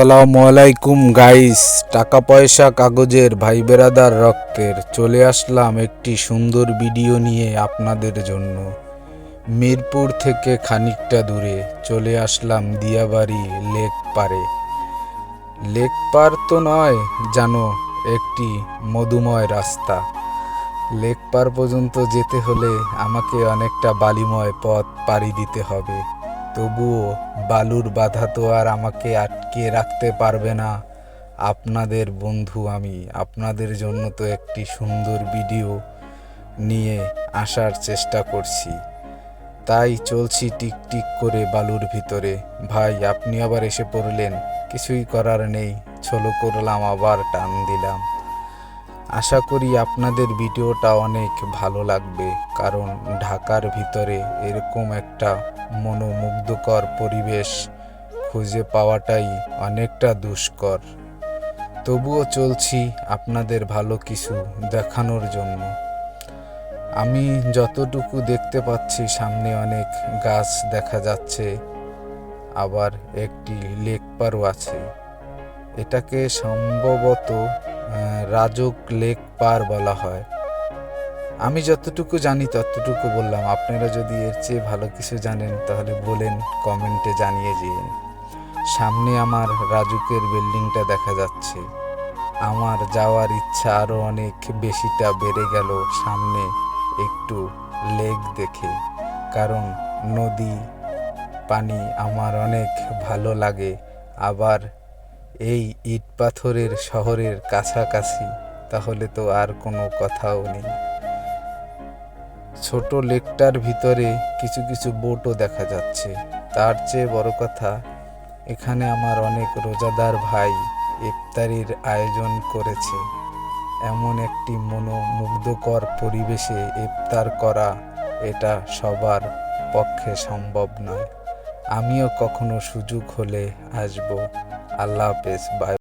আসসালামু আলাইকুম গাইস, টাকা পয়সা কাগজের ভাই বেরাদার রক্তের চলে আসলাম একটি সুন্দর ভিডিও নিয়ে আপনাদের জন্য। মিরপুর থেকে খানিকটা দূরে চলে আসলাম দিয়াবাড়ি লেক পারে। লেক পার তো নয়, জানো, একটি মধুময় রাস্তা। লেক পার পর্যন্ত যেতে হলে আমাকে অনেকটা বালিময় পথ পাড়ি দিতে হবে। তবুও বালুর বাধা তো আর আমাকে আটকে রাখতে পারবে না। আপনাদের বন্ধু আমি আপনাদের জন্য তো একটি সুন্দর ভিডিও নিয়ে আসার চেষ্টা করছি। তাই চলছি টিকটিক করে বালুর ভিতরে। ভাই, আপনি আবার এসে পড়লেন, কিছুই করার নেই, ছোলো করলাম আবার টান দিলাম। আশা করি আপনাদের ভিডিওটা অনেক ভালো লাগবে, কারণ ঢাকার ভিতরে এরকম একটা মনোমুগ্ধকর পরিবেশ খুঁজে পাওয়াটাই অনেকটা দুষ্কর। তবুও চলছি আপনাদের ভালো কিছু দেখানোর জন্য। আমি যতটুকু দেখতে পাচ্ছি সামনে অনেক গাছ দেখা যাচ্ছে, আবার একটি লেক পারও আছে। এটাকে সম্ভবত রাজক লেক পার বলা হয়। আমি যতটুকু জানি ততটুকু বললাম, আপনারা যদি এর চেয়ে ভালো কিছু জানেন তাহলে বলেন, কমেন্টে জানিয়ে দিন। সামনে আমার রাজুকের বিল্ডিংটা দেখা যাচ্ছে। আমার যাওয়ার ইচ্ছা আরও অনেক বেশিটা বেড়ে গেল সামনে একটু লেক দেখে, কারণ নদী পানি আমার অনেক ভালো লাগে। আবার এই ইট পাথরের শহরের কাছাকাছি, তাহলে তো আর কোনো কথাও নেই। ছোট লেকটার ভিতরে কিছু কিছু বোটও দেখা যাচ্ছে। তার চেয়ে বড় কথা, এখানে আমার অনেক রোজাদার ভাই ইফতারির আয়োজন করেছে। এমন একটি মনোমুগ্ধকর পরিবেশে ইফতার করা, এটা সবার পক্ষে সম্ভব নয়। আমিও কখনো সুযোগ হলে আসবো। আল্লাহ হাফেজ, বাই।